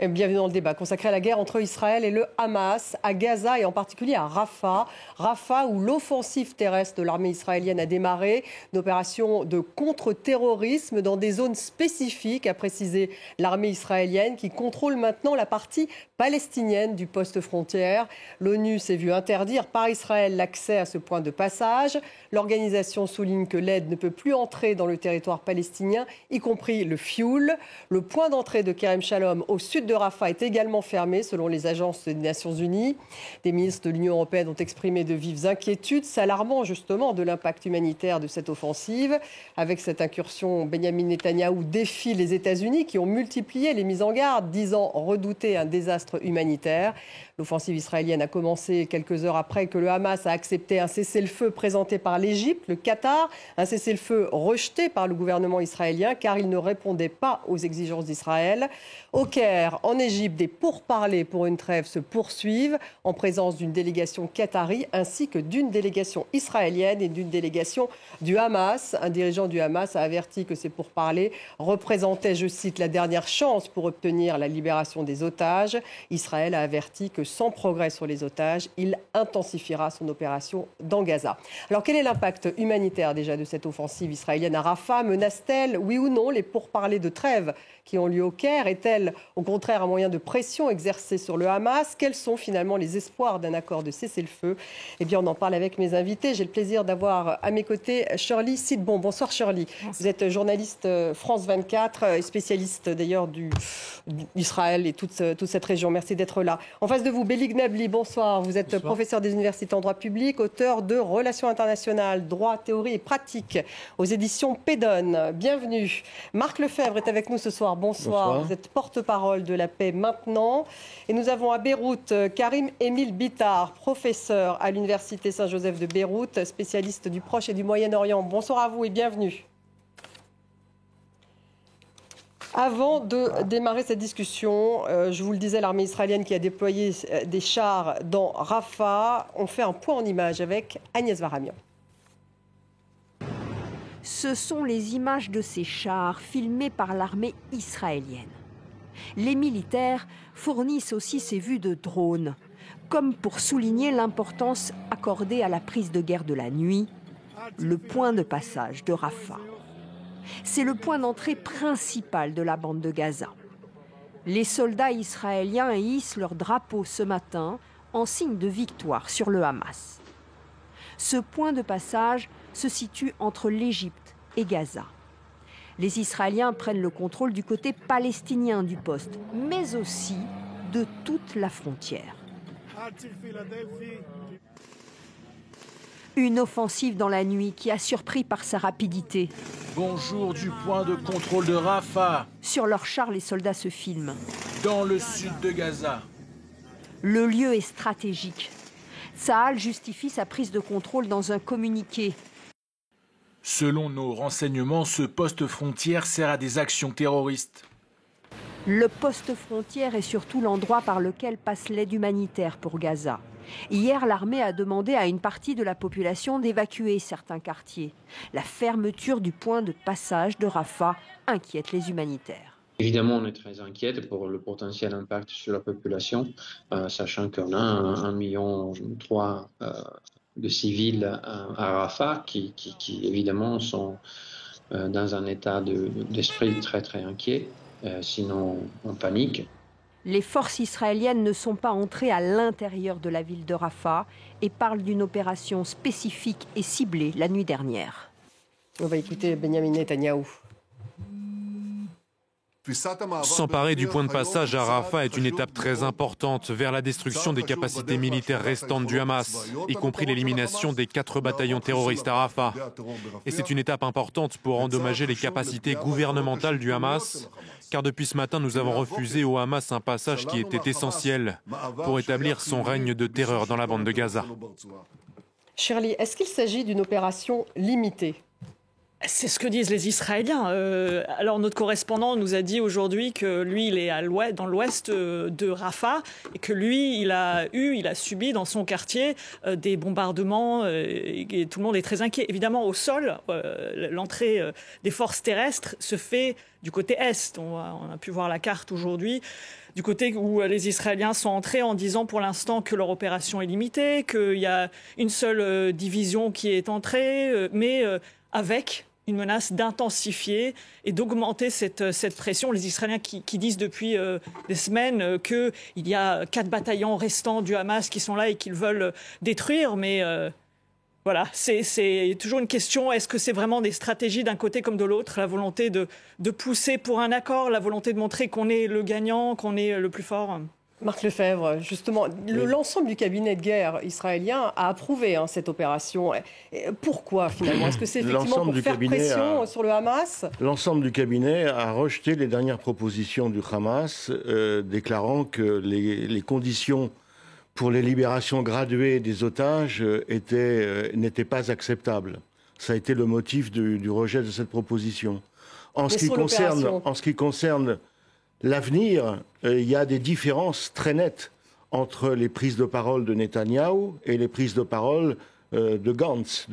Bienvenue dans le débat consacré à la guerre entre Israël et le Hamas, à Gaza et en particulier à Rafah. Rafah où l'offensive terrestre de l'armée israélienne a démarré. Une opération de contre-terrorisme dans des zones spécifiques, a précisé l'armée israélienne qui contrôle maintenant la partie palestinienne du poste frontière. L'ONU s'est vue interdire par Israël l'accès à ce point de passage. L'organisation souligne que l'aide ne peut plus entrer dans le territoire palestinien, y compris le fioul. Le point d'entrée de Kerem Shalom au sud de Rafah est également fermé selon les agences des Nations Unies. Des ministres de l'Union européenne ont exprimé de vives inquiétudes, s'alarmant justement de l'impact humanitaire de cette offensive. Avec cette incursion, Benyamin Netanyahou défie les États-Unis qui ont multiplié les mises en garde, disant redouter un désastre humanitaire. L'offensive israélienne a commencé quelques heures après que le Hamas a accepté un cessez-le-feu présenté par l'Égypte, le Qatar, un cessez-le-feu rejeté par le gouvernement israélien car il ne répondait pas aux exigences d'Israël. Au Caire, en Égypte, des pourparlers pour une trêve se poursuivent en présence d'une délégation qatari ainsi que d'une délégation israélienne et d'une délégation du Hamas. Un dirigeant du Hamas a averti que ces pourparlers représentaient, je cite, la dernière chance pour obtenir la libération des otages. Israël a averti que sans progrès sur les otages, il intensifiera son opération dans Gaza. Alors quel est l'impact humanitaire déjà de cette offensive israélienne à Rafah? Menace-t-elle, oui ou non, les pourparlers de trêve qui ont lieu au Caire? Est-elle au contraire un moyen de pression exercé sur le Hamas? Quels sont finalement les espoirs d'un accord de cessez-le-feu? Eh bien, on en parle avec mes invités. J'ai le plaisir d'avoir à mes côtés Shirley Sidbon. Bonsoir Shirley. Bonsoir. Vous êtes journaliste France 24 et spécialiste d'ailleurs d'Israël et toute cette région. Merci d'être là. En face de vous, Belik Nabli, bonsoir. Vous êtes bonsoir. Professeur des universités en droit public, auteur de Relations internationales, droit, théorie et pratique aux éditions Pédone. Bienvenue. Marc Lefebvre est avec nous ce soir. Bonsoir. Vous êtes porte-parole de la paix maintenant. Et nous avons à Beyrouth Karim Emile Bitar, professeur à l'université Saint-Joseph de Beyrouth, spécialiste du Proche et du Moyen-Orient. Bonsoir à vous et bienvenue. Avant de démarrer cette discussion, je vous le disais, l'armée israélienne qui a déployé des chars dans Rafah. On fait un point en images avec Agnès Varamian. Ce sont les images de ces chars filmés par l'armée israélienne. Les militaires fournissent aussi ces vues de drones, comme pour souligner l'importance accordée à la prise de guerre de la nuit, le point de passage de Rafah. C'est le point d'entrée principal de la bande de Gaza. Les soldats israéliens hissent leur drapeau ce matin en signe de victoire sur le Hamas. Ce point de passage se situe entre l'Égypte et Gaza. Les Israéliens prennent le contrôle du côté palestinien du poste, mais aussi de toute la frontière. Une offensive dans la nuit qui a surpris par sa rapidité. Bonjour du point de contrôle de Rafah. Sur leurs chars, les soldats se filment. Dans le sud de Gaza. Le lieu est stratégique. Tsahal justifie sa prise de contrôle dans un communiqué. Selon nos renseignements, ce poste frontière sert à des actions terroristes. Le poste frontière est surtout l'endroit par lequel passe l'aide humanitaire pour Gaza. Hier, l'armée a demandé à une partie de la population d'évacuer certains quartiers. La fermeture du point de passage de Rafah inquiète les humanitaires. Évidemment, on est très inquiète pour le potentiel impact sur la population, sachant qu'on a 1,3 million de civils à Rafah qui évidemment sont dans un état d'esprit très très inquiet, sinon en panique. Les forces israéliennes ne sont pas entrées à l'intérieur de la ville de Rafah et parlent d'une opération spécifique et ciblée la nuit dernière. On va écouter Benyamin Netanyahou. S'emparer du point de passage à Rafah est une étape très importante vers la destruction des capacités militaires restantes du Hamas, y compris l'élimination des 4 bataillons terroristes à Rafah. Et c'est une étape importante pour endommager les capacités gouvernementales du Hamas, car depuis ce matin, nous avons refusé au Hamas un passage qui était essentiel pour établir son règne de terreur dans la bande de Gaza. Shirley, est-ce qu'il s'agit d'une opération limitée ? C'est ce que disent les Israéliens. Alors notre correspondant nous a dit aujourd'hui que lui, il est dans l'ouest de Rafah et que lui, il a subi dans son quartier des bombardements et tout le monde est très inquiet. Évidemment, au sol, l'entrée des forces terrestres se fait du côté est. On a pu voir la carte aujourd'hui. Du côté où les Israéliens sont entrés en disant pour l'instant que leur opération est limitée, qu'il y a une seule division qui est entrée, mais avec une menace d'intensifier et d'augmenter cette pression. Les Israéliens qui disent depuis des semaines qu'il y a 4 bataillons restants du Hamas qui sont là et qu'ils veulent détruire, mais voilà, c'est toujours une question, est-ce que c'est vraiment des stratégies d'un côté comme de l'autre, la volonté de pousser pour un accord, la volonté de montrer qu'on est le gagnant, qu'on est le plus fort? Marc Lefebvre, justement, l'ensemble du cabinet de guerre israélien a approuvé cette opération. Pourquoi, finalement? Est-ce que c'est effectivement pour faire pression sur le Hamas? L'ensemble du cabinet a rejeté les dernières propositions du Hamas, déclarant que les conditions pour les libérations graduées des otages n'étaient pas acceptables. Ça a été le motif du rejet de cette proposition. En ce qui concerne l'avenir, il y a des différences très nettes entre les prises de parole de Netanyahou et les prises de parole de Gantz,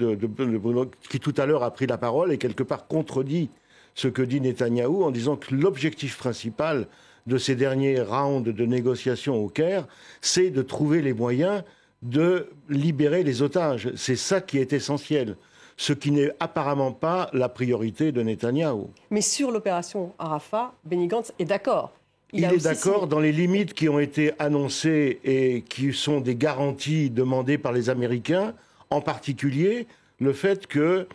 qui tout à l'heure a pris la parole et quelque part contredit ce que dit Netanyahou en disant que l'objectif principal de ces derniers rounds de négociations au Caire, c'est de trouver les moyens de libérer les otages. C'est ça qui est essentiel. Ce qui n'est apparemment pas la priorité de Netanyahou. Mais sur l'opération à Rafah, Benny Gantz est d'accord. Il est d'accord dans les limites qui ont été annoncées et qui sont des garanties demandées par les Américains, en particulier le fait que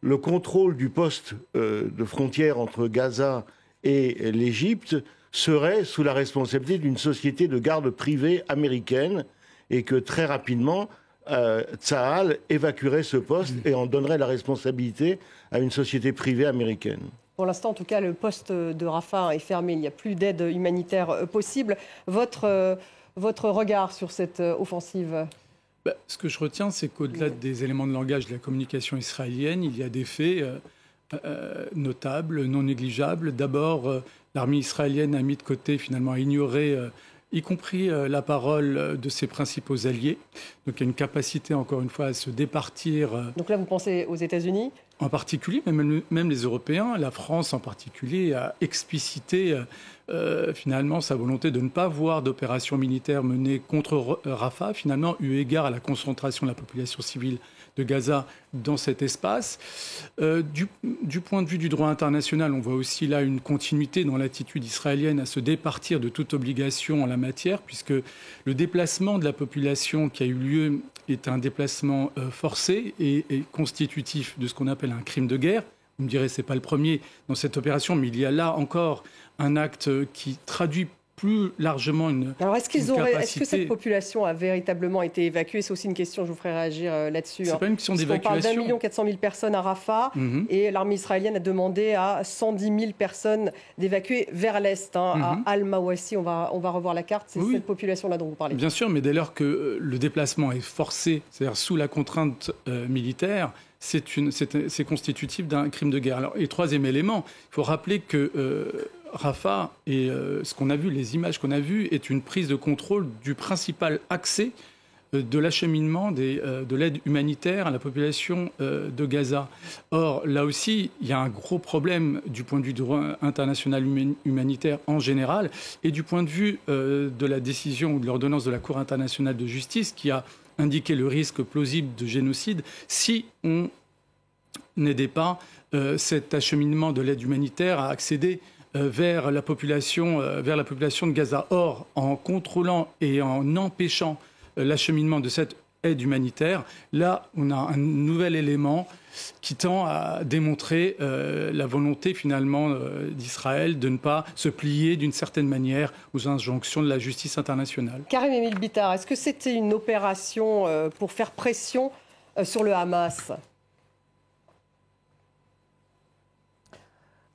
le contrôle du poste de frontière entre Gaza et l'Égypte serait sous la responsabilité d'une société de garde privée américaine et que très rapidement, Tsahal évacuerait ce poste et en donnerait la responsabilité à une société privée américaine. Pour l'instant, en tout cas, le poste de Rafah est fermé. Il n'y a plus d'aide humanitaire possible. Votre regard sur cette offensive? Ce que je retiens, c'est qu'au-delà des éléments de langage de la communication israélienne, il y a des faits notables, non négligeables. D'abord, l'armée israélienne a mis de côté, finalement, a ignoré y compris la parole de ses principaux alliés. Donc il y a une capacité, encore une fois, à se départir. Donc là, vous pensez aux États-Unis ? En particulier, même les Européens, la France en particulier, a explicité finalement sa volonté de ne pas voir d'opération militaire menée contre Rafah, finalement, eu égard à la concentration de la population civile de Gaza dans cet espace. Du point de vue du droit international, on voit aussi là une continuité dans l'attitude israélienne à se départir de toute obligation en la matière, puisque le déplacement de la population qui a eu lieu est un déplacement forcé et constitutif de ce qu'on appelle un crime de guerre. Vous me direz, ce n'est pas le premier dans cette opération, mais il y a là encore un acte qui traduit plus largement une capacité. Alors, est-ce que cette population a véritablement été évacuée? C'est aussi une question, je vous ferai réagir là-dessus. C'est pas une question d'évacuation. On parle d'1 400 000 personnes à Rafah et l'armée israélienne a demandé à 110 000 personnes d'évacuer vers l'est, à Al-Mawassi. On va revoir la carte. C'est cette population-là dont vous parlez. Bien sûr, mais dès lors que le déplacement est forcé, c'est-à-dire sous la contrainte militaire, c'est constitutif d'un crime de guerre. Alors, et troisième élément, il faut rappeler que Rafah et ce qu'on a vu, les images qu'on a vues, est une prise de contrôle du principal accès de l'acheminement de l'aide humanitaire à la population de Gaza. Or, là aussi, il y a un gros problème du point de vue du droit international humanitaire en général et du point de vue de la décision ou de l'ordonnance de la Cour internationale de justice qui a indiqué le risque plausible de génocide si on n'aidait pas cet acheminement de l'aide humanitaire à accéder vers la population de Gaza. Or, en contrôlant et en empêchant l'acheminement de cette aide humanitaire, là, on a un nouvel élément qui tend à démontrer la volonté finalement d'Israël de ne pas se plier d'une certaine manière aux injonctions de la justice internationale. Karim Émile Bittard, est-ce que c'était une opération pour faire pression sur le Hamas ?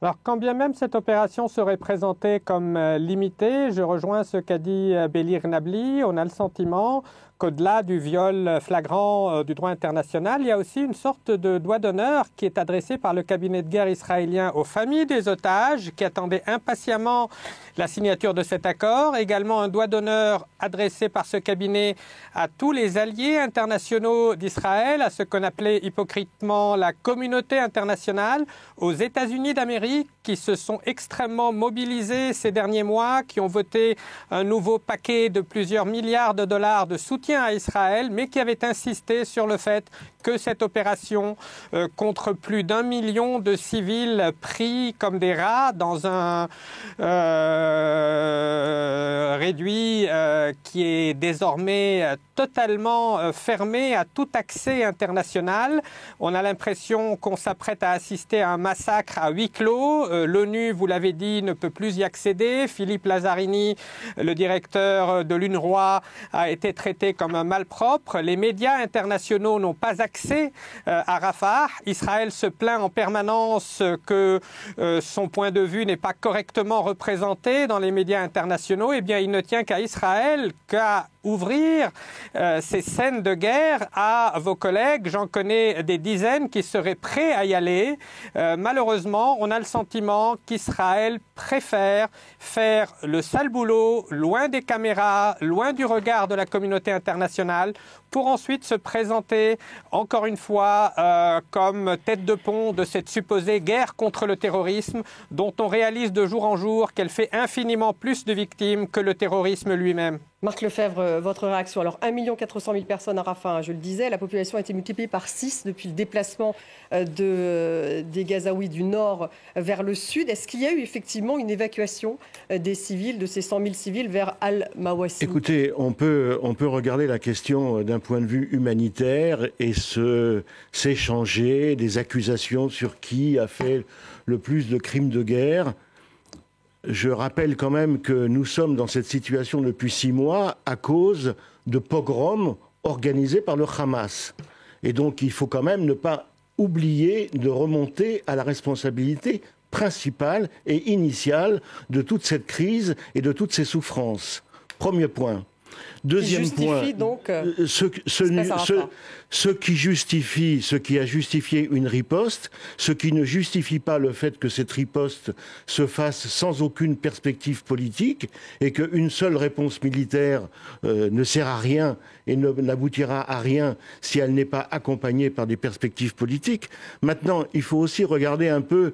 Alors, quand bien même cette opération serait présentée comme limitée, je rejoins ce qu'a dit Belir Nabli. On a le sentiment qu'au-delà du viol flagrant du droit international, il y a aussi une sorte de doigt d'honneur qui est adressé par le cabinet de guerre israélien aux familles des otages qui attendaient impatiemment la signature de cet accord. Également un doigt d'honneur adressé par ce cabinet à tous les alliés internationaux d'Israël, à ce qu'on appelait hypocritement la communauté internationale, aux États-Unis d'Amérique qui se sont extrêmement mobilisés ces derniers mois, qui ont voté un nouveau paquet de plusieurs milliards de dollars de soutien à Israël, mais qui avaient insisté sur le fait que cette opération contre plus d'1 million de civils pris comme des rats dans un réduit qui est désormais totalement fermé à tout accès international. On a l'impression qu'on s'apprête à assister à un massacre à huis clos. L'ONU, vous l'avez dit, ne peut plus y accéder. Philippe Lazzarini, le directeur de l'UNRWA, a été traité comme un malpropre. Les médias internationaux n'ont pas accès à Rafah. Israël se plaint en permanence que son point de vue n'est pas correctement représenté dans les médias internationaux. Eh bien, il ne tient qu'à Israël qu'à ouvrir ces scènes de guerre à vos collègues. J'en connais des dizaines qui seraient prêts à y aller. Malheureusement, on a le sentiment qu'Israël préfère faire le sale boulot, loin des caméras, loin du regard de la communauté internationale, pour ensuite se présenter, encore une fois, comme tête de pont de cette supposée guerre contre le terrorisme, dont on réalise de jour en jour qu'elle fait infiniment plus de victimes que le terrorisme lui-même. Marc Lefebvre, votre réaction. Alors, 1 400 000 personnes à Rafah, je le disais, la population a été multipliée par 6 depuis le déplacement des Gazaouis du nord vers le sud. Est-ce qu'il y a eu effectivement une évacuation des civils, de ces 100 000 civils, vers Al-Mawassi? Écoutez, on peut regarder la question d'un point de vue humanitaire et s'échanger des accusations sur qui a fait le plus de crimes de guerre. Je rappelle quand même que nous sommes dans cette situation depuis 6 mois à cause de pogroms organisés par le Hamas. Et donc il faut quand même ne pas oublier de remonter à la responsabilité principale et initiale de toute cette crise et de toutes ces souffrances. Premier point. Deuxième point, donc, ce qui a justifié une riposte, ce qui ne justifie pas le fait que cette riposte se fasse sans aucune perspective politique et qu'une seule réponse militaire ne sert à rien et n'aboutira à rien si elle n'est pas accompagnée par des perspectives politiques. Maintenant, il faut aussi regarder un peu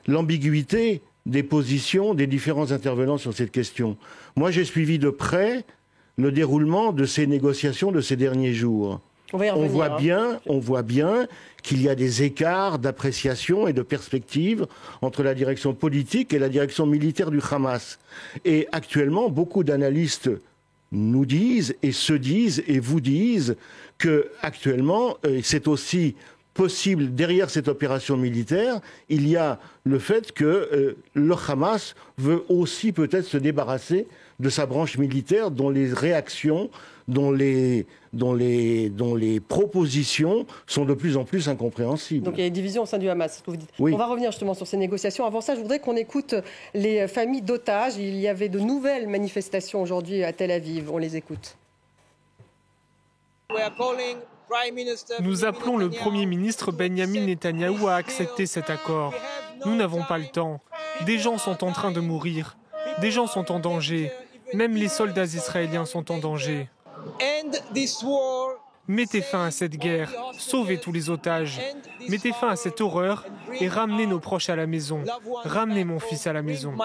l'ambiguïté des positions des différents intervenants sur cette question. Moi, j'ai suivi de près le déroulement de ces négociations de ces derniers jours. On voit bien qu'il y a des écarts d'appréciation et de perspective entre la direction politique et la direction militaire du Hamas. Et actuellement, beaucoup d'analystes nous disent et se disent et vous disent que actuellement, c'est aussi possible, derrière cette opération militaire, il y a le fait que le Hamas veut aussi peut-être se débarrasser de sa branche militaire dont les réactions, dont les propositions sont de plus en plus incompréhensibles. Donc il y a des divisions au sein du Hamas, c'est ce que vous dites. Oui. On va revenir justement sur ces négociations. Avant ça, je voudrais qu'on écoute les familles d'otages. Il y avait de nouvelles manifestations aujourd'hui à Tel Aviv. On les écoute. Nous appelons le Premier ministre Benjamin Netanyahou à accepter cet accord. Nous n'avons pas le temps. Des gens sont en train de mourir. Des gens sont en danger. Même les soldats israéliens sont en danger. Mettez fin à cette guerre. Sauvez tous les otages. Mettez fin à cette horreur et ramenez nos proches à la maison. Ramenez mon fils à la maison.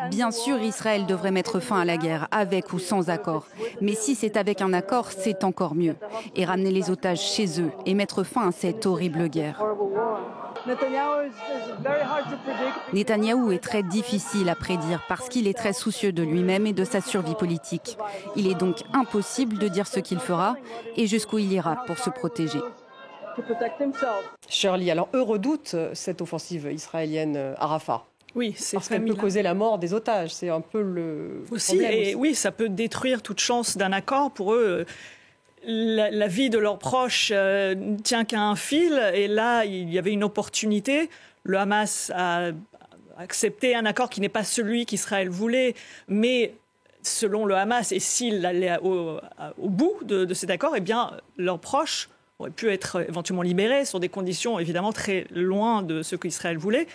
Bien sûr, Israël devrait mettre fin à la guerre, avec ou sans accord. Mais si c'est avec un accord, c'est encore mieux. Et ramener les otages chez eux et mettre fin à cette horrible guerre. Netanyahou est très difficile à prédire parce qu'il est très soucieux de lui-même et de sa survie politique. Il est donc impossible de dire ce qu'il fera et jusqu'où il ira pour se protéger. Shirley, alors eux redoutent cette offensive israélienne à Rafah. Oui, c'est parce qu'elle peut causer la mort des otages. C'est un peu le problème aussi. Oui, ça peut détruire toute chance d'un accord. Pour eux, la vie de leurs proches ne tient qu'à un fil. Et là, il y avait une opportunité. Le Hamas a accepté un accord qui n'est pas celui qu'Israël voulait, mais selon le Hamas, et s'ils allaient au bout de cet accord, eh bien, leurs proches auraient pu être éventuellement libérés sur des conditions évidemment très loin de ce qu'Israël voulait.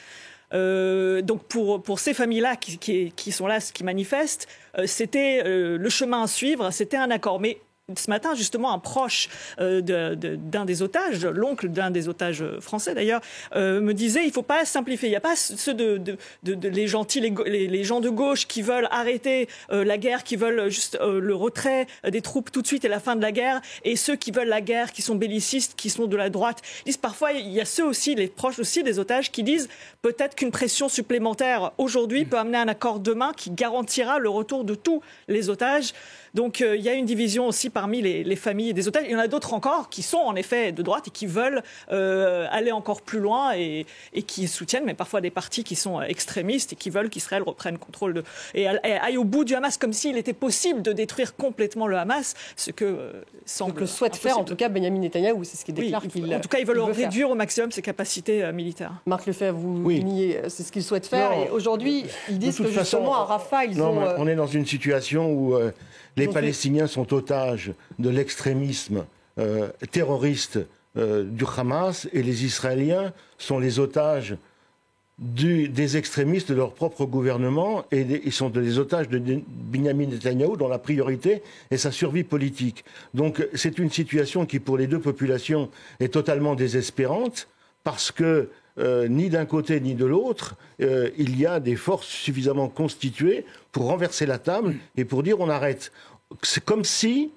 Donc pour ces familles-là qui sont là, qui manifestent, c'était le chemin à suivre, c'était un accord. Mais ce matin, justement, un proche d'un des otages, l'oncle d'un des otages français d'ailleurs, me disait il ne faut pas simplifier. Il n'y a pas ceux les gentils, les gens de gauche qui veulent arrêter la guerre, qui veulent juste le retrait des troupes tout de suite et la fin de la guerre, et ceux qui veulent la guerre, qui sont bellicistes, qui sont de la droite. Ils disent parfois, il y a ceux aussi, les proches aussi des otages, qui disent peut-être qu'une pression supplémentaire aujourd'hui peut amener un accord demain qui garantira le retour de tous les otages. Donc il y a une division aussi parmi les familles des otages. Il y en a d'autres encore qui sont en effet de droite et qui veulent aller encore plus loin et qui soutiennent, mais parfois des partis qui sont extrémistes et qui veulent qu'Israël reprenne contrôle et aille au bout du Hamas, comme s'il était possible de détruire complètement le Hamas, ce que semble souhaite faire en tout cas Benyamin Netanyahou, c'est ce qu'il déclare qu'il en tout cas, ils veulent réduire au maximum ses capacités militaires. Marc Lefebvre, vous niez, c'est ce qu'ils souhaitent faire. Non, et aujourd'hui, ils disent que justement à Rafah, on est dans une situation où les Palestiniens sont otages de l'extrémisme terroriste du Hamas et les Israéliens sont les otages des extrémistes de leur propre gouvernement et ils sont les otages de Benyamin Netanyahou dont la priorité est sa survie politique. Donc c'est une situation qui pour les deux populations est totalement désespérante parce que ni d'un côté ni de l'autre, il y a des forces suffisamment constituées pour renverser la table et pour dire on arrête. C'est comme si,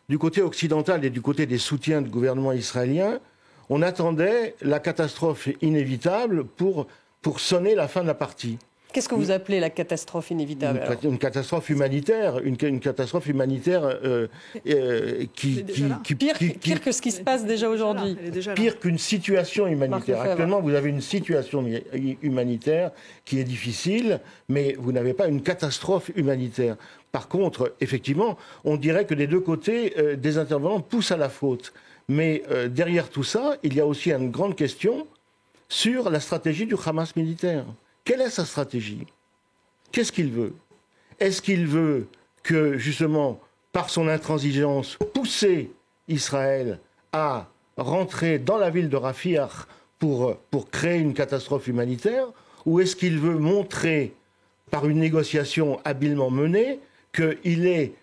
du côté occidental et du côté des soutiens du gouvernement israélien, on attendait la catastrophe inévitable pour sonner la fin de la partie. Qu'est-ce que vous appelez la catastrophe inévitable une catastrophe humanitaire, une catastrophe humanitaire pire que ce qui se passe déjà aujourd'hui. Pire qu'une situation humanitaire. Actuellement, vous avez une situation humanitaire qui est difficile, mais vous n'avez pas une catastrophe humanitaire. Par contre, effectivement, on dirait que des deux côtés, des intervenants poussent à la faute. Mais derrière tout ça, il y a aussi une grande question sur la stratégie du Hamas militaire. Quelle est sa stratégie? Qu'est-ce qu'il veut? Est-ce qu'il veut que, justement, par son intransigeance, pousser Israël à rentrer dans la ville de Rafah pour créer une catastrophe humanitaire? Ou est-ce qu'il veut montrer, par une négociation habilement menée, qu'il est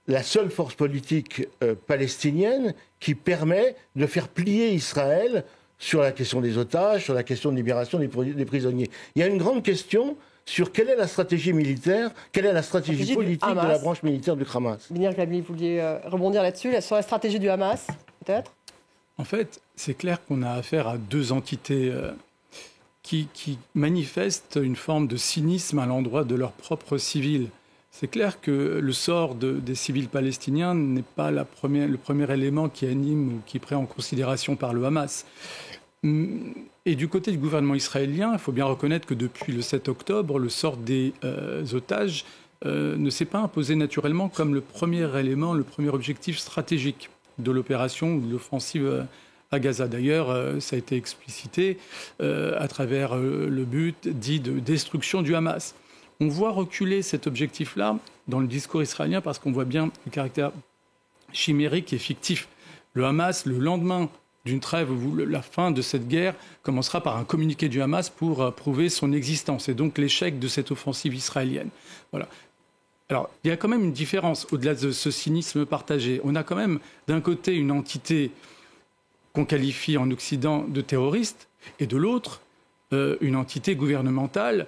la seule force politique palestinienne qui permet de faire plier Israël sur la question des otages, sur la question de libération des prisonniers. Il y a une grande question sur quelle est la stratégie militaire, quelle est la stratégie politique de la branche militaire du Hamas. Binir Ghali, vous vouliez rebondir là-dessus, sur la stratégie du Hamas, peut-être? En fait, c'est clair qu'on a affaire à deux entités qui manifestent une forme de cynisme à l'endroit de leurs propres civils. C'est clair que le sort des civils palestiniens n'est pas le premier élément qui anime ou qui est pris en considération par le Hamas. Et du côté du gouvernement israélien, il faut bien reconnaître que depuis le 7 octobre, le sort des otages ne s'est pas imposé naturellement comme le premier élément, le premier objectif stratégique de l'opération ou de l'offensive à Gaza. D'ailleurs, ça a été explicité à travers le but dit de destruction du Hamas. On voit reculer cet objectif-là dans le discours israélien parce qu'on voit bien le caractère chimérique et fictif. Le Hamas, le lendemain d'une trêve où la fin de cette guerre commencera par un communiqué du Hamas pour prouver son existence et donc l'échec de cette offensive israélienne. Voilà. Alors, il y a quand même une différence au-delà de ce cynisme partagé. On a quand même d'un côté une entité qu'on qualifie en Occident de terroriste et de l'autre une entité gouvernementale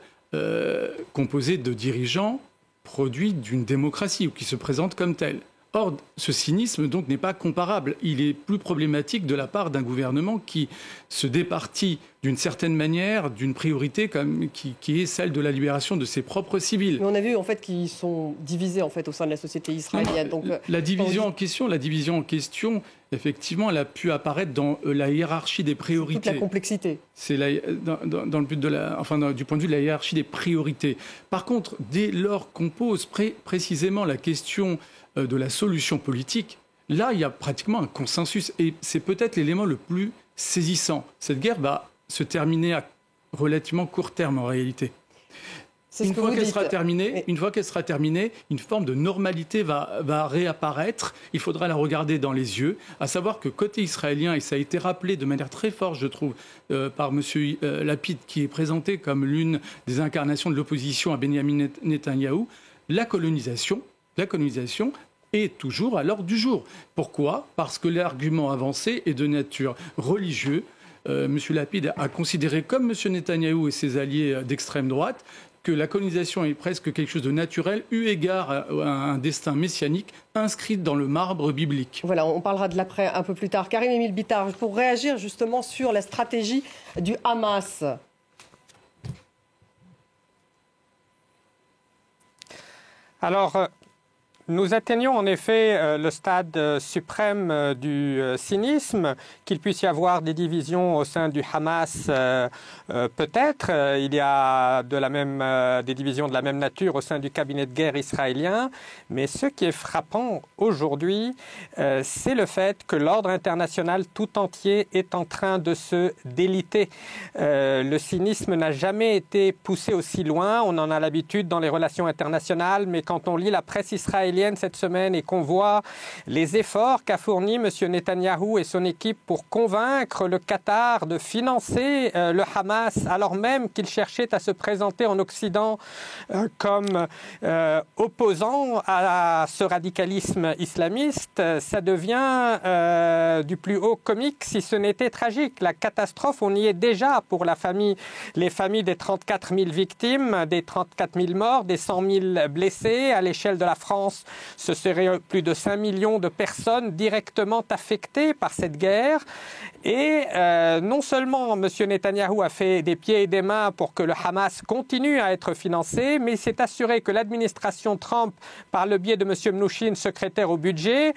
composée de dirigeants produits d'une démocratie ou qui se présentent comme tels. Or, ce cynisme donc n'est pas comparable. Il est plus problématique de la part d'un gouvernement qui se départit d'une certaine manière d'une priorité qui est celle de la libération de ses propres civils. Mais on a vu en fait qu'ils sont divisés en fait au sein de la société israélienne. Donc, la division en question, effectivement, elle a pu apparaître dans la hiérarchie des priorités. Toute la complexité. C'est dans le but du point de vue de la hiérarchie des priorités. Par contre, dès lors qu'on pose précisément la question de la solution politique, là, il y a pratiquement un consensus. Et c'est peut-être l'élément le plus saisissant. Cette guerre va se terminer à relativement court terme, en réalité. Une fois qu'elle sera terminée, une forme de normalité va réapparaître. Il faudra la regarder dans les yeux, à savoir que côté israélien, et ça a été rappelé de manière très forte, je trouve, par M. Lapid, qui est présenté comme l'une des incarnations de l'opposition à Benyamin Netanyahou, la colonisation est toujours à l'ordre du jour. Pourquoi ? Parce que l'argument avancé est de nature religieuse. M. Lapid a considéré, comme M. Netanyahou et ses alliés d'extrême droite, que la colonisation est presque quelque chose de naturel, eu égard à un destin messianique inscrit dans le marbre biblique. Voilà, on parlera de l'après un peu plus tard. Karim Emile Bittard, pour réagir justement sur la stratégie du Hamas. Alors, nous atteignons en effet le stade suprême du cynisme, qu'il puisse y avoir des divisions au sein du Hamas, peut-être. Il y a des divisions de la même nature au sein du cabinet de guerre israélien. Mais ce qui est frappant aujourd'hui, c'est le fait que l'ordre international tout entier est en train de se déliter. Le cynisme n'a jamais été poussé aussi loin. On en a l'habitude dans les relations internationales, mais quand on lit la presse israélienne cette semaine et qu'on voit les efforts qu'a fournis M. Netanyahou et son équipe pour convaincre le Qatar de financer le Hamas, alors même qu'il cherchait à se présenter en Occident comme opposant à ce radicalisme islamiste, ça devient du plus haut comique si ce n'était tragique. La catastrophe, on y est déjà pour les familles des 34 000 victimes, des 34 000 morts, des 100 000 blessés. À l'échelle de la France, ce serait plus de 5 millions de personnes directement affectées par cette guerre. Et non seulement M. Netanyahou a fait des pieds et des mains pour que le Hamas continue à être financé, mais il s'est assuré que l'administration Trump, par le biais de M. Mnuchin, secrétaire au budget,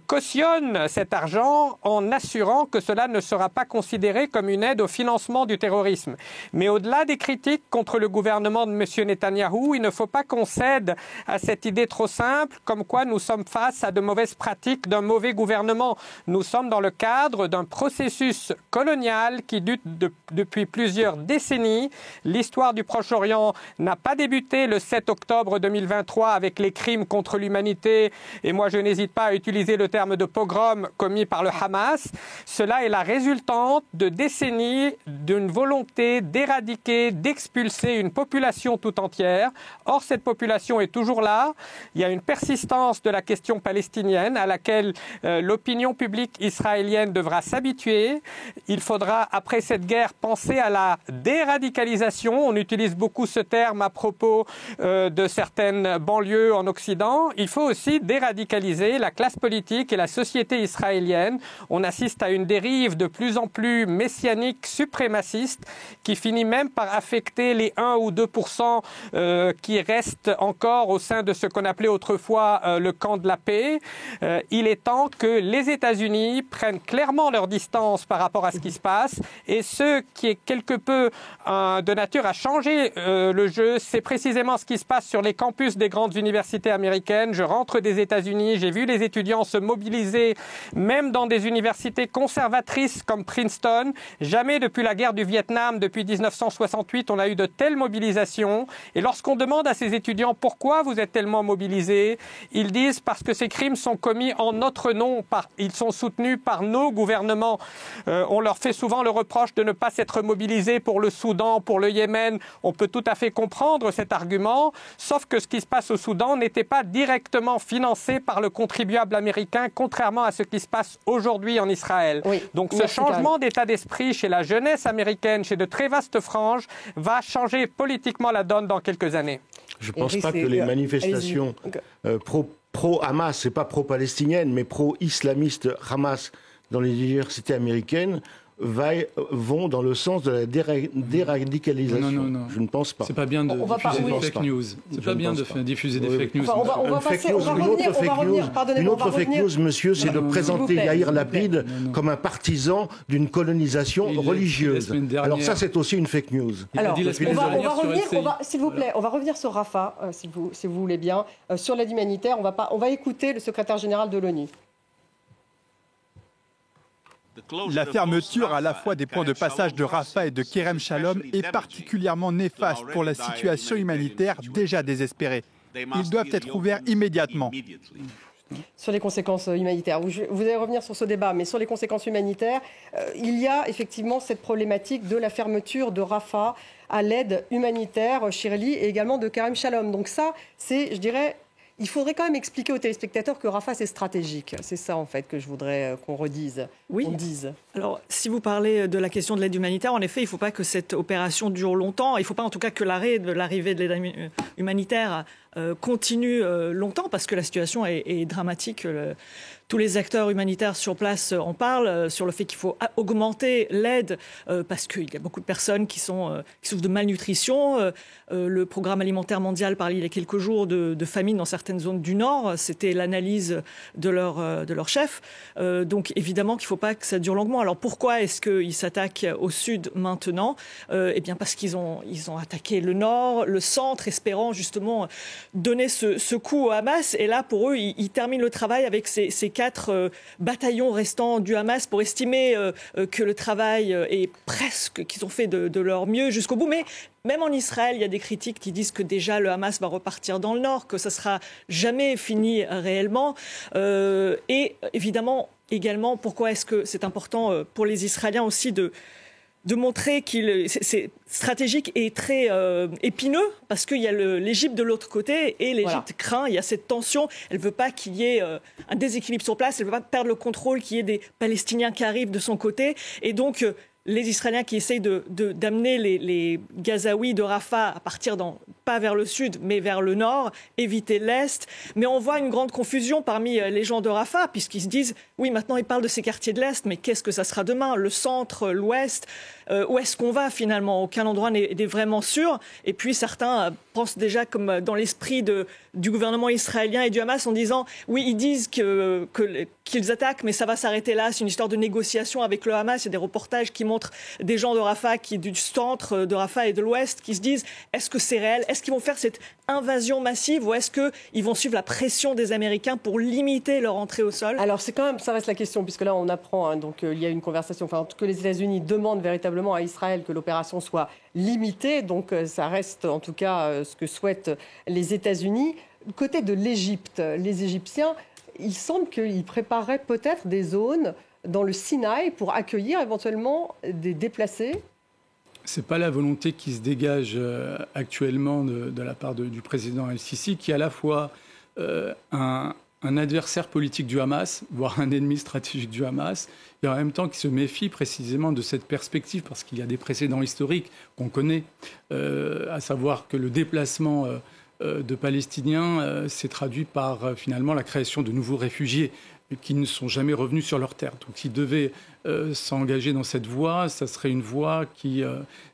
cautionne cet argent en assurant que cela ne sera pas considéré comme une aide au financement du terrorisme. Mais au-delà des critiques contre le gouvernement de M. Netanyahou, il ne faut pas qu'on cède à cette idée trop simple, comme quoi nous sommes face à de mauvaises pratiques d'un mauvais gouvernement. Nous sommes dans le cadre d'un processus colonial qui dure depuis plusieurs décennies. L'histoire du Proche-Orient n'a pas débuté le 7 octobre 2023 avec les crimes contre l'humanité, et moi je n'hésite pas à utiliser le terme de pogrom commis par le Hamas. Cela est la résultante de décennies d'une volonté d'éradiquer, d'expulser une population tout entière. Or, cette population est toujours là. Il y a une persistance de la question palestinienne à laquelle l'opinion publique israélienne devra s'habituer. Il faudra, après cette guerre, penser à la déradicalisation. On utilise beaucoup ce terme à propos de certaines banlieues en Occident. Il faut aussi déradicaliser la classe politique et la société israélienne. On assiste à une dérive de plus en plus messianique, suprémaciste, qui finit même par affecter les 1 ou 2% qui restent encore au sein de ce qu'on appelait autrefois le camp de la paix. Il est temps que les États-Unis prennent clairement leur distance par rapport à ce qui se passe. Et ce qui est quelque peu de nature à changer le jeu, c'est précisément ce qui se passe sur les campus des grandes universités américaines. Je rentre des États-Unis, j'ai vu les étudiants se mobiliser, même dans des universités conservatrices comme Princeton. Jamais depuis la guerre du Vietnam, depuis 1968, on a eu de telles mobilisations. Et lorsqu'on demande à ces étudiants pourquoi vous êtes tellement mobilisés, ils disent parce que ces crimes sont commis en notre nom, ils sont soutenus par nos gouvernements. On leur fait souvent le reproche de ne pas s'être mobilisés pour le Soudan, pour le Yémen. On peut tout à fait comprendre cet argument, sauf que ce qui se passe au Soudan n'était pas directement financé par le contribuable américain, contrairement à ce qui se passe aujourd'hui en Israël. Oui, donc ce changement d'état d'esprit chez la jeunesse américaine, chez de très vastes franges, va changer politiquement la donne dans quelques années. Je ne pense pas que les manifestations pro-Hamas, c'est pas pro-palestinienne, mais pro-islamiste Hamas dans les universités américaines vont dans le sens de la déradicalisation. Non. Je ne pense pas. C'est pas bien de diffuser des fake news. C'est pas bien de diffuser des fake news. Une autre fake news, monsieur, c'est de présenter Yair Lapid comme un partisan d'une colonisation religieuse. Alors ça, c'est aussi une fake news. Alors, on va revenir, s'il vous plaît, on va revenir sur Rafah, si vous voulez bien, sur l'aide humanitaire. On va écouter le secrétaire général de l'ONU. La fermeture à la fois des points de passage de Rafah et de Kerem Shalom est particulièrement néfaste pour la situation humanitaire déjà désespérée. Ils doivent être ouverts immédiatement. Sur les conséquences humanitaires, vous allez revenir sur ce débat, mais sur les conséquences humanitaires, il y a effectivement cette problématique de la fermeture de Rafah à l'aide humanitaire, Shirley, et également de Kerem Shalom. Donc ça, c'est, je dirais, il faudrait quand même expliquer aux téléspectateurs que Rafah, c'est stratégique. C'est ça, en fait, que je voudrais qu'on redise. Oui. Qu'on dise. Alors, si vous parlez de la question de l'aide humanitaire, en effet, il ne faut pas que cette opération dure longtemps. Il ne faut pas, en tout cas, que l'arrêt de l'arrivée de l'aide humanitaire continue longtemps, parce que la situation est dramatique. Tous les acteurs humanitaires sur place en parlent, sur le fait qu'il faut augmenter l'aide, parce qu'il y a beaucoup de personnes qui souffrent de malnutrition. Le Programme alimentaire mondial parlait il y a quelques jours de famine dans certaines zones du Nord. C'était l'analyse de leur chef. Donc évidemment qu'il ne faut pas que ça dure longuement. Alors pourquoi est-ce qu'ils s'attaquent au Sud maintenant ? Eh bien parce qu'ils ont attaqué le Nord, le Centre, espérant justement donner ce coup au Hamas. Et là, pour eux, ils terminent le travail avec ces 4 bataillons restants du Hamas pour estimer que le travail est presque, qu'ils ont fait de leur mieux jusqu'au bout. Mais même en Israël, il y a des critiques qui disent que déjà le Hamas va repartir dans le Nord, que ça ne sera jamais fini réellement. Et évidemment, également, pourquoi est-ce que c'est important pour les Israéliens aussi de montrer que c'est stratégique et très épineux, parce qu'il y a l'Égypte de l'autre côté, et l'Égypte craint, il y a cette tension, elle ne veut pas qu'il y ait un déséquilibre sur place, elle ne veut pas perdre le contrôle, qu'il y ait des Palestiniens qui arrivent de son côté, et donc les Israéliens qui essayent d'amener les Gazaouis de Rafah à partir pas vers le sud, mais vers le nord, éviter l'est. Mais on voit une grande confusion parmi les gens de Rafah, puisqu'ils se disent, oui, maintenant ils parlent de ces quartiers de l'est, mais qu'est-ce que ça sera demain ? Le centre, l'ouest, où est-ce qu'on va finalement ? Aucun endroit n'est vraiment sûr. Et puis certains pensent déjà comme dans l'esprit du gouvernement israélien et du Hamas en disant, oui, ils disent qu'ils attaquent, mais ça va s'arrêter là. C'est une histoire de négociation avec le Hamas. Il y a des reportages qui montrent des gens de Rafah, du centre de Rafah et de l'ouest, qui se disent, est-ce que c'est réel ? Est-ce qu'ils vont faire cette invasion massive, ou est-ce qu'ils vont suivre la pression des Américains pour limiter leur entrée au sol ? Alors c'est quand même, ça reste la question, puisque là on apprend, donc il y a une conversation, que les États-Unis demandent véritablement à Israël que l'opération soit limitée, donc ça reste en tout cas ce que souhaitent les États-Unis. Côté de l'Égypte, les Égyptiens, il semble qu'ils prépareraient peut-être des zones dans le Sinaï pour accueillir éventuellement des déplacés. Ce n'est pas la volonté qui se dégage actuellement de la part du président El-Sisi, qui est à la fois un adversaire politique du Hamas, voire un ennemi stratégique du Hamas, et en même temps qui se méfie précisément de cette perspective, parce qu'il y a des précédents historiques qu'on connaît, à savoir que le déplacement de Palestiniens s'est traduit par finalement la création de nouveaux réfugiés qui ne sont jamais revenus sur leur terre. Donc s'ils devaient s'engager dans cette voie, ça serait une voie qui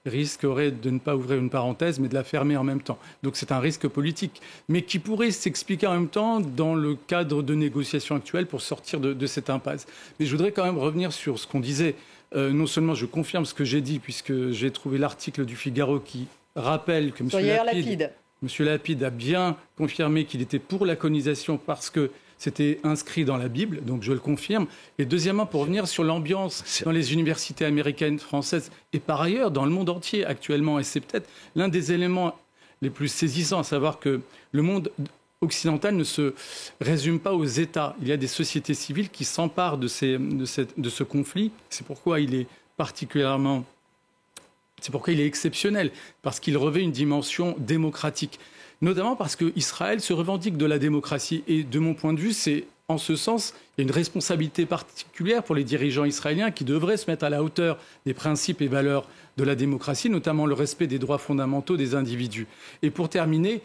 risquerait de ne pas ouvrir une parenthèse, mais de la fermer en même temps. Donc c'est un risque politique, mais qui pourrait s'expliquer en même temps dans le cadre de négociations actuelles pour sortir de cette impasse. Mais je voudrais quand même revenir sur ce qu'on disait. Non seulement je confirme ce que j'ai dit, puisque j'ai trouvé l'article du Figaro qui rappelle que M. Lapide a bien confirmé qu'il était pour la colonisation parce que c'était inscrit dans la Bible, donc je le confirme. Et deuxièmement, pour revenir sur l'ambiance dans les universités américaines, françaises et par ailleurs dans le monde entier actuellement, et c'est peut-être l'un des éléments les plus saisissants, à savoir que le monde occidental ne se résume pas aux États. Il y a des sociétés civiles qui s'emparent de ce conflit. C'est pourquoi il est particulièrement... C'est pourquoi il est exceptionnel, parce qu'il revêt une dimension démocratique. Notamment parce qu'Israël se revendique de la démocratie. Et de mon point de vue, c'est en ce sens, il y a une responsabilité particulière pour les dirigeants israéliens qui devraient se mettre à la hauteur des principes et valeurs de la démocratie, notamment le respect des droits fondamentaux des individus. Et pour terminer,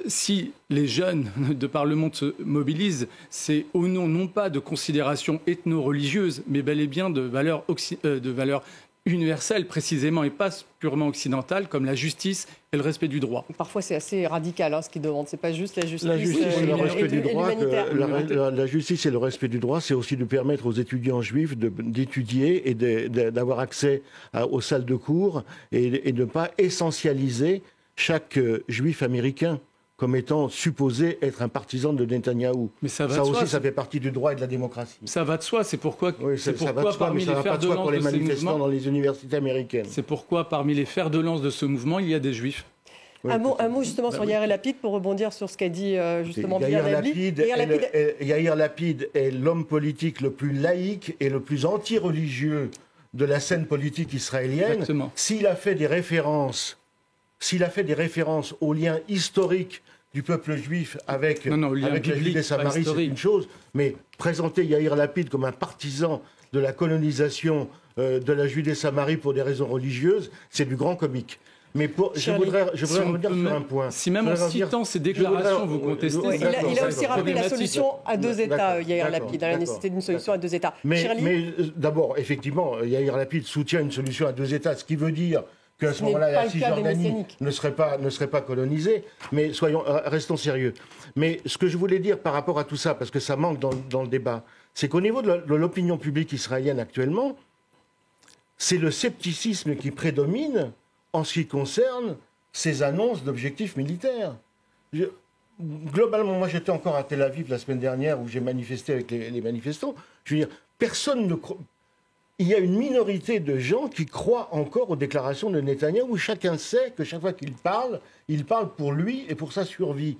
si les jeunes de par le monde se mobilisent, c'est au nom non pas de considérations ethno-religieuses, mais bel et bien de valeurs universelle précisément et pas purement occidentale, comme la justice et le respect du droit. Parfois c'est assez radical ce qu'ils demandent, c'est pas juste la justice. La justice et le respect du droit. La justice et le respect du droit, c'est aussi de permettre aux étudiants juifs d'étudier et d'avoir accès aux salles de cours et de ne pas essentialiser chaque juif américain, comme étant supposé être un partisan de Netanyahou. Mais ça fait partie du droit et de la démocratie. Ça va de soi, c'est pourquoi, parmi les fers de lance de ces mouvements, dans les universités américaines. C'est pourquoi parmi les fers de lance de ce mouvement, il y a des juifs. Un mot justement sur Yair Lapid pour rebondir sur ce qu'a dit justement Yair Lapid est l'homme politique le plus laïque et le plus anti-religieux de la scène politique israélienne. Exactement. S'il a fait des références aux liens historiques du peuple juif avec la Judée-Samarie, c'est une chose, mais présenter Yair Lapid comme un partisan de la colonisation de la Judée-Samarie pour des raisons religieuses, c'est du grand comique. Mais je voudrais revenir sur un point. Si même en citant ces déclarations, vous contestez... Il a aussi rappelé la solution à deux États, Yair Lapid, la nécessité d'une solution à deux États. Mais d'abord, effectivement, Yair Lapid soutient une solution à deux États, ce qui veut dire qu'à ce moment-là, la Cisjordanie ne serait pas colonisée. Mais restons sérieux. Mais ce que je voulais dire par rapport à tout ça, parce que ça manque dans le débat, c'est qu'au niveau de l'opinion publique israélienne actuellement, c'est le scepticisme qui prédomine en ce qui concerne ces annonces d'objectifs militaires. Globalement, moi j'étais encore à Tel Aviv la semaine dernière où j'ai manifesté avec les manifestants. Je veux dire, personne ne croit... Il y a une minorité de gens qui croient encore aux déclarations de Netanyahou. Chacun sait que chaque fois qu'il parle pour lui et pour sa survie.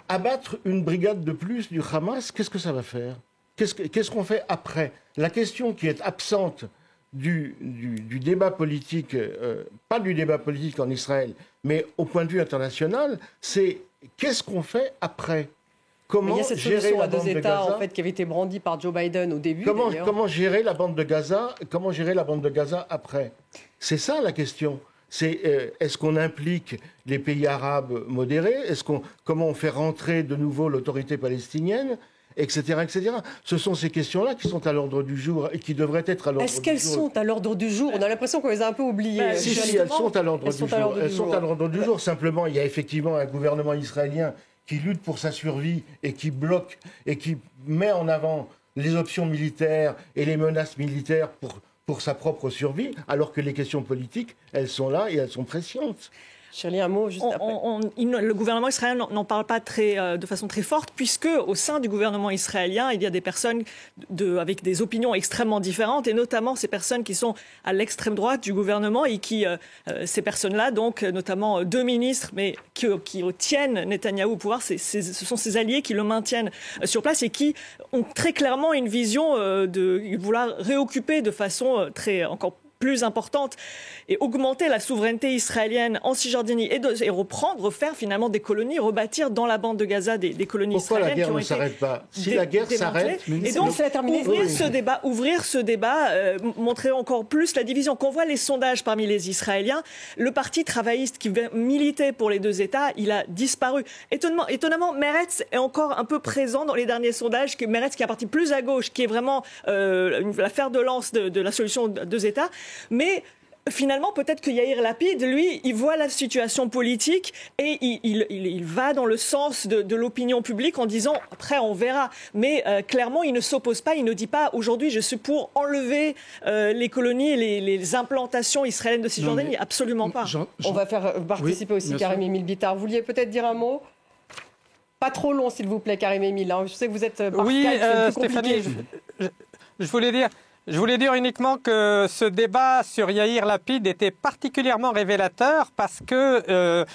Abattre une brigade de plus du Hamas, qu'est-ce que ça va faire ? Qu'est-ce qu'on fait après ? La question qui est absente du débat politique, pas du débat politique en Israël, mais au point de vue international, c'est qu'est-ce qu'on fait après ? Comment il y a cette solution à deux États en fait, qui avait été brandie par Joe Biden au début. Comment gérer la bande de Gaza ? Comment gérer la bande de Gaza après ? C'est ça la question. Est-ce qu'on implique les pays arabes modérés ? Comment on fait rentrer de nouveau l'autorité palestinienne ? Etc., etc. Ce sont ces questions-là qui sont à l'ordre du jour et qui devraient être à l'ordre du jour. Est-ce qu'elles sont à l'ordre du jour ? On a l'impression qu'on les a un peu oubliées. Si, elles sont à l'ordre du jour. Elles sont à l'ordre du jour. Simplement, il y a effectivement un gouvernement israélien qui lutte pour sa survie et qui bloque et qui met en avant les options militaires et les menaces militaires pour sa propre survie, alors que les questions politiques, elles sont là et elles sont pressantes. Shirley, un mot juste après. Le gouvernement israélien n'en parle pas de façon très forte, puisque au sein du gouvernement israélien, il y a des personnes avec des opinions extrêmement différentes, et notamment ces personnes qui sont à l'extrême droite du gouvernement, et ces personnes-là, donc notamment deux ministres, mais qui tiennent Netanyahou au pouvoir, ce sont ses alliés qui le maintiennent sur place et qui ont très clairement une vision de vouloir réoccuper de façon encore plus importante et augmenter la souveraineté israélienne en Cisjordanie et refaire finalement des colonies, rebâtir dans la bande de Gaza des colonies israéliennes. Pourquoi la guerre ne s'arrête pas ? Si la guerre s'arrête... Et donc, ouvrir ce débat, montrer encore plus la division. Quand on voit les sondages parmi les Israéliens, le parti travailliste qui militait pour les deux États, il a disparu. Étonnamment, Meretz est encore un peu présent dans les derniers sondages, Meretz qui est un parti plus à gauche, qui est vraiment la fer de lance de la solution de deux États. Mais finalement, peut-être que Yair Lapid, lui, il voit la situation politique et il va dans le sens de l'opinion publique en disant « après, on verra ». Mais clairement, il ne s'oppose pas, il ne dit pas « aujourd'hui, je suis pour enlever les colonies et les implantations israéliennes de Cisjordanie ». Absolument pas. On va faire participer aussi Karim Emile Bitar. Vous vouliez peut-être dire un mot ? Pas trop long, s'il vous plaît, Karim Emile. Je sais que vous êtes par Skype, c'est plus compliqué. Stéphanie, je voulais dire uniquement que ce débat sur Yair Lapid était particulièrement révélateur parce que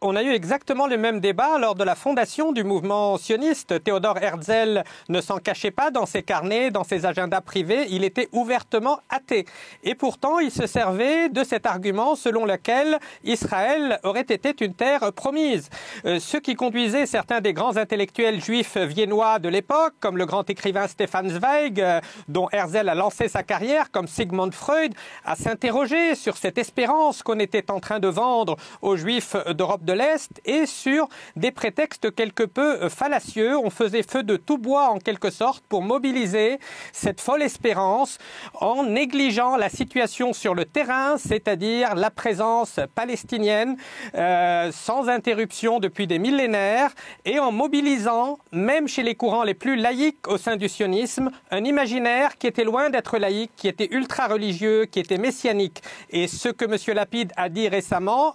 on a eu exactement le même débat lors de la fondation du mouvement sioniste. Theodor Herzl ne s'en cachait pas dans ses carnets, dans ses agendas privés. Il était ouvertement athée. Et pourtant, il se servait de cet argument selon lequel Israël aurait été une terre promise. Ce qui conduisait certains des grands intellectuels juifs viennois de l'époque, comme le grand écrivain Stefan Zweig, dont Herzl a lancé sa carrière, comme Sigmund Freud, à s'interroger sur cette espérance qu'on était en train de vendre aux juifs d'Europe de l'Est et sur des prétextes quelque peu fallacieux. On faisait feu de tout bois en quelque sorte pour mobiliser cette folle espérance en négligeant la situation sur le terrain, c'est-à-dire la présence palestinienne sans interruption depuis des millénaires et en mobilisant, même chez les courants les plus laïques au sein du sionisme, un imaginaire qui était loin d'être laïque, qui était ultra-religieux, qui était messianique. Et ce que M. Lapid a dit récemment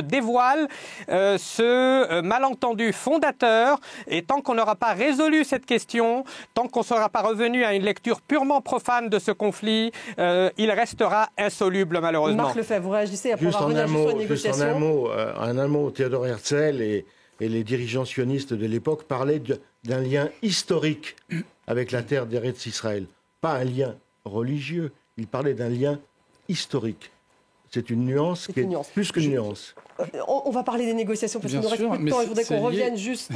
dévoile ce malentendu fondateur. Et tant qu'on n'aura pas résolu cette question, tant qu'on ne sera pas revenu à une lecture purement profane de ce conflit, il restera insoluble malheureusement. Marc Lefebvre, vous réagissez après avoir revenir sur les négociations. Juste un mot, Theodor Herzl et les dirigeants sionistes de l'époque parlaient d'un lien historique avec la terre d'Eretz Israël. Pas un lien religieux, ils parlaient d'un lien historique. C'est une nuance qui est plus qu'une nuance. On va parler des négociations parce qu'il nous reste plus de temps. Je voudrais qu'on revienne juste.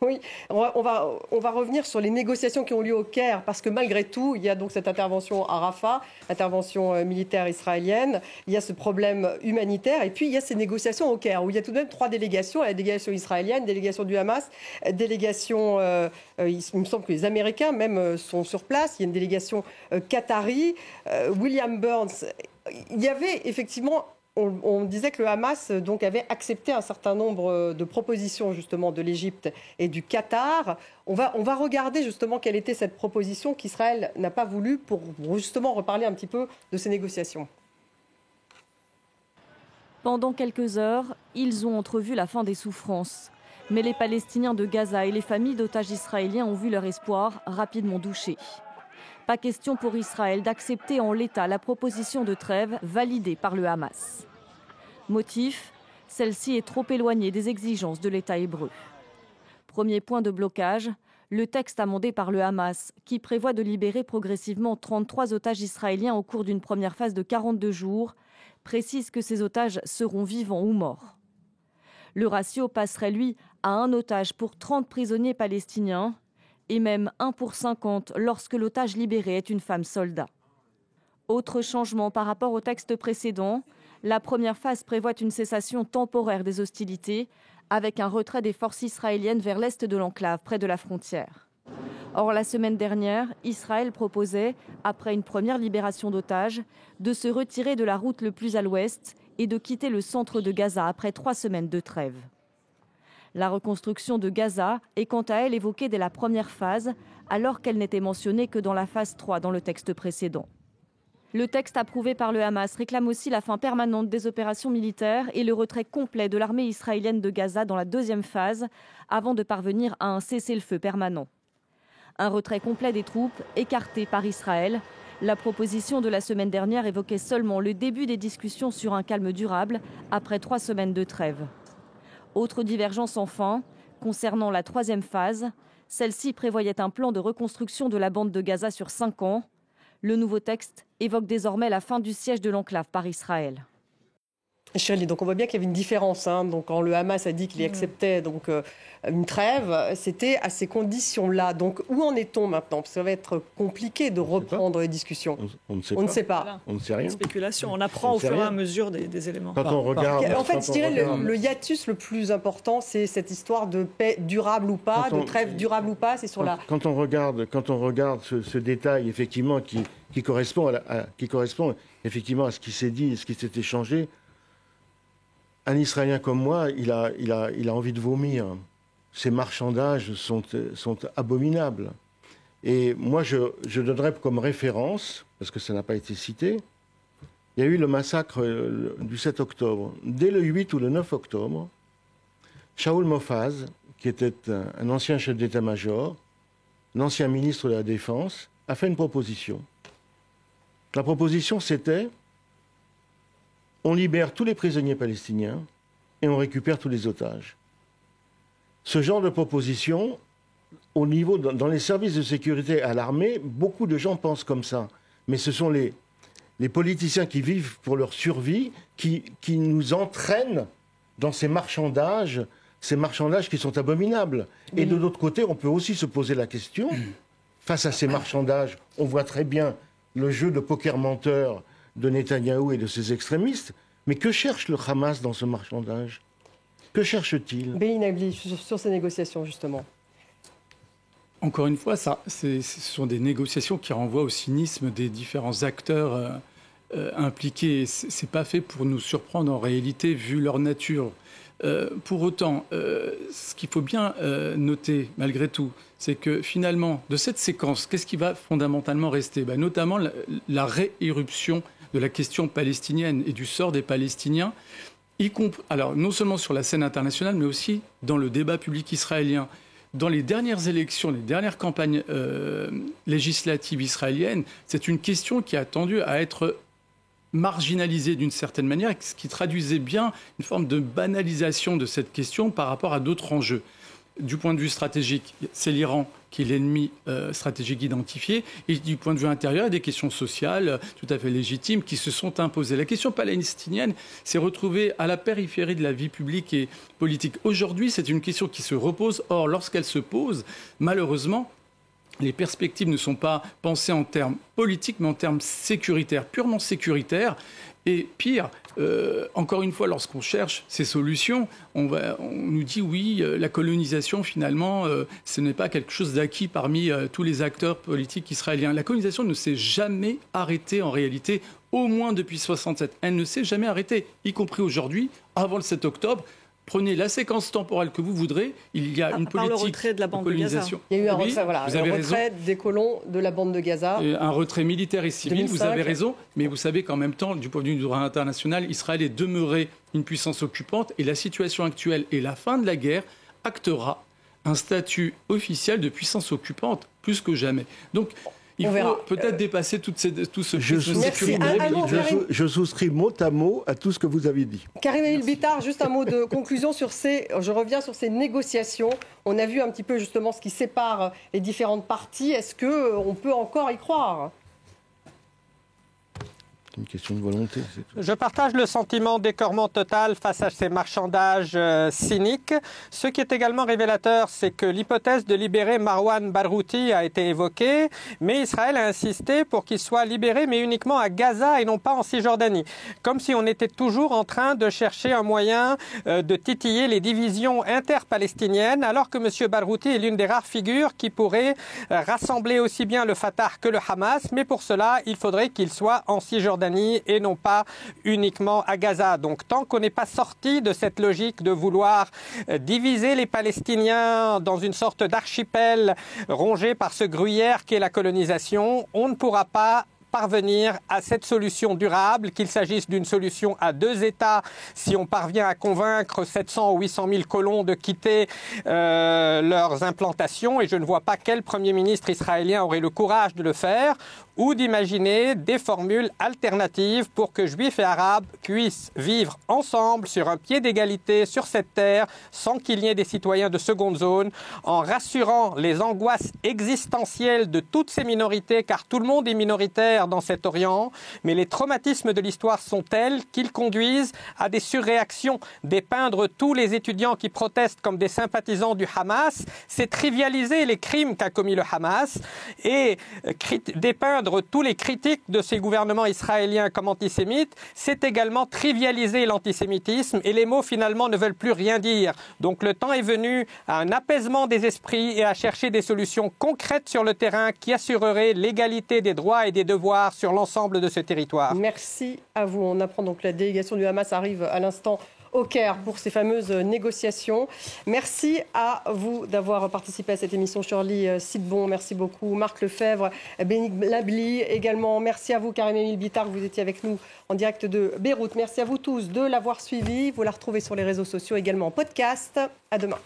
Oui, on va revenir sur les négociations qui ont lieu au Caire parce que malgré tout, il y a donc cette intervention à Rafah, intervention militaire israélienne. Il y a ce problème humanitaire et puis il y a ces négociations au Caire où il y a tout de même 3 délégations. La délégation israélienne, délégation du Hamas, délégation. Il me semble que les Américains même sont sur place. Il y a une délégation qatari. William Burns. Il y avait effectivement, on disait que le Hamas donc, avait accepté un certain nombre de propositions justement de l'Égypte et du Qatar. On va regarder justement quelle était cette proposition qu'Israël n'a pas voulu pour justement reparler un petit peu de ces négociations. Pendant quelques heures, ils ont entrevu la fin des souffrances. Mais les Palestiniens de Gaza et les familles d'otages israéliens ont vu leur espoir rapidement douché. Pas question pour Israël d'accepter en l'état la proposition de trêve validée par le Hamas. Motif, celle-ci est trop éloignée des exigences de l'État hébreu. Premier point de blocage, le texte amendé par le Hamas, qui prévoit de libérer progressivement 33 otages israéliens au cours d'une première phase de 42 jours, précise que ces otages seront vivants ou morts. Le ratio passerait, lui, à un otage pour 30 prisonniers palestiniens, et même 1 pour 50 lorsque l'otage libéré est une femme soldat. Autre changement par rapport au texte précédent, la première phase prévoit une cessation temporaire des hostilités avec un retrait des forces israéliennes vers l'est de l'enclave, près de la frontière. Or, la semaine dernière, Israël proposait, après une première libération d'otages, de se retirer de la route le plus à l'ouest et de quitter le centre de Gaza après 3 semaines de trêve. La reconstruction de Gaza est quant à elle évoquée dès la première phase, alors qu'elle n'était mentionnée que dans la phase 3 dans le texte précédent. Le texte approuvé par le Hamas réclame aussi la fin permanente des opérations militaires et le retrait complet de l'armée israélienne de Gaza dans la deuxième phase, avant de parvenir à un cessez-le-feu permanent. Un retrait complet des troupes écarté par Israël. La proposition de la semaine dernière évoquait seulement le début des discussions sur un calme durable après 3 semaines de trêve. Autre divergence enfin, concernant la troisième phase, celle-ci prévoyait un plan de reconstruction de la bande de Gaza sur 5 ans. Le nouveau texte évoque désormais la fin du siège de l'enclave par Israël. Shirley, donc on voit bien qu'il y avait une différence. Donc quand le Hamas a dit qu'il acceptait donc, une trêve, c'était à ces conditions-là. Donc où en est-on maintenant? Parce que ça va être compliqué de reprendre les discussions. On ne sait pas. Voilà. On ne sait rien. Spéculation. On apprend au fur et à mesure des éléments. Quand on regarde, en fait, je dirais le hiatus le plus important, c'est cette histoire de paix durable ou pas, de trêve durable ou pas. C'est sur quand on regarde ce détail effectivement qui correspond effectivement à ce qui s'est dit et ce qui s'est échangé. Un Israélien comme moi, il a envie de vomir. Ces marchandages sont abominables. Et moi, je donnerais comme référence, parce que ça n'a pas été cité, il y a eu le massacre du 7 octobre. Dès le 8 ou le 9 octobre, Shaul Mofaz, qui était un ancien chef d'état-major, un ancien ministre de la Défense, a fait une proposition. La proposition, c'était: on libère tous les prisonniers palestiniens et on récupère tous les otages. Ce genre de proposition, au niveau, dans les services de sécurité à l'armée, beaucoup de gens pensent comme ça. Mais ce sont les politiciens qui vivent pour leur survie qui nous entraînent dans ces marchandages qui sont abominables. Et de l'autre côté, on peut aussi se poser la question, face à ces marchandages, on voit très bien le jeu de poker menteur de Netanyahou et de ses extrémistes. Mais que cherche le Hamas dans ce marchandage? Que cherche-t-il? Bein Habli, sur ces négociations, justement. Encore une fois, ce sont des négociations qui renvoient au cynisme des différents acteurs impliqués. Ce n'est pas fait pour nous surprendre en réalité, vu leur nature. Pour autant, ce qu'il faut bien noter, malgré tout, c'est que finalement, de cette séquence, qu'est-ce qui va fondamentalement rester? Notamment la rééruption de la question palestinienne et du sort des Palestiniens Alors, non seulement sur la scène internationale, mais aussi dans le débat public israélien. Dans les dernières élections, les dernières campagnes législatives israéliennes, c'est une question qui a tendu à être marginalisée d'une certaine manière, ce qui traduisait bien une forme de banalisation de cette question par rapport à d'autres enjeux. Du point de vue stratégique, c'est l'Iran qui est l'ennemi stratégique identifié. Et du point de vue intérieur, il y a des questions sociales tout à fait légitimes qui se sont imposées. La question palestinienne s'est retrouvée à la périphérie de la vie publique et politique. Aujourd'hui, c'est une question qui se repose. Or, lorsqu'elle se pose, malheureusement, les perspectives ne sont pas pensées en termes politiques, mais en termes sécuritaires, purement sécuritaires. Et pire, encore une fois, lorsqu'on cherche ces solutions, on nous dit oui, la colonisation, finalement, ce n'est pas quelque chose d'acquis parmi tous les acteurs politiques israéliens. La colonisation ne s'est jamais arrêtée en réalité, au moins depuis 1967. Elle ne s'est jamais arrêtée, y compris aujourd'hui, avant le 7 octobre. Prenez la séquence temporelle que vous voudrez, il y a une politique le retrait de la bande de Gaza. Il y a eu un retrait des colons de la bande de Gaza. Un retrait militaire et civil, 2005. Vous avez raison, mais vous savez qu'en même temps, du point de vue du droit international, Israël est demeuré une puissance occupante et la situation actuelle et la fin de la guerre actera un statut officiel de puissance occupante plus que jamais. Donc, il faut peut-être dépasser tout ce Je souscris mot à mot à tout ce que vous avez dit. Karim El Bitar, juste un mot de conclusion sur je reviens sur ces négociations. On a vu un petit peu justement ce qui sépare les différentes parties. Est-ce qu'on peut encore y croire ? C'est une question de volonté. Je partage le sentiment d'écœurement total face à ces marchandages cyniques. Ce qui est également révélateur, c'est que l'hypothèse de libérer Marwan Barghouti a été évoquée, mais Israël a insisté pour qu'il soit libéré, mais uniquement à Gaza et non pas en Cisjordanie. Comme si on était toujours en train de chercher un moyen de titiller les divisions interpalestiniennes, alors que M. Barghouti est l'une des rares figures qui pourrait rassembler aussi bien le Fatah que le Hamas, mais pour cela, il faudrait qu'il soit en Cisjordanie et non pas uniquement à Gaza. Donc tant qu'on n'est pas sorti de cette logique de vouloir diviser les Palestiniens dans une sorte d'archipel rongé par ce gruyère qu'est la colonisation, on ne pourra pas parvenir à cette solution durable, qu'il s'agisse d'une solution à 2 États, si on parvient à convaincre 700 ou 800 000 colons de quitter leurs implantations, et je ne vois pas quel Premier ministre israélien aurait le courage de le faire, ou d'imaginer des formules alternatives pour que Juifs et Arabes puissent vivre ensemble sur un pied d'égalité sur cette terre, sans qu'il y ait des citoyens de seconde zone, en rassurant les angoisses existentielles de toutes ces minorités, car tout le monde est minoritaire dans cet Orient, mais les traumatismes de l'histoire sont tels qu'ils conduisent à des surréactions. Dépeindre tous les étudiants qui protestent comme des sympathisants du Hamas, c'est trivialiser les crimes qu'a commis le Hamas, et dépeindre tous les critiques de ces gouvernements israéliens comme antisémites, c'est également trivialiser l'antisémitisme, et les mots finalement ne veulent plus rien dire. Donc le temps est venu à un apaisement des esprits et à chercher des solutions concrètes sur le terrain qui assureraient l'égalité des droits et des devoirs sur l'ensemble de ce territoire. Merci à vous. On apprend donc que la délégation du Hamas arrive à l'instant au Caire pour ces fameuses négociations. Merci à vous d'avoir participé à cette émission. Shirley Sidbon, merci beaucoup. Marc Lefebvre, Béni Labli également. Merci à vous, Karim El Bitar, vous étiez avec nous en direct de Beyrouth. Merci à vous tous de l'avoir suivi. Vous la retrouvez sur les réseaux sociaux, également en podcast. À demain.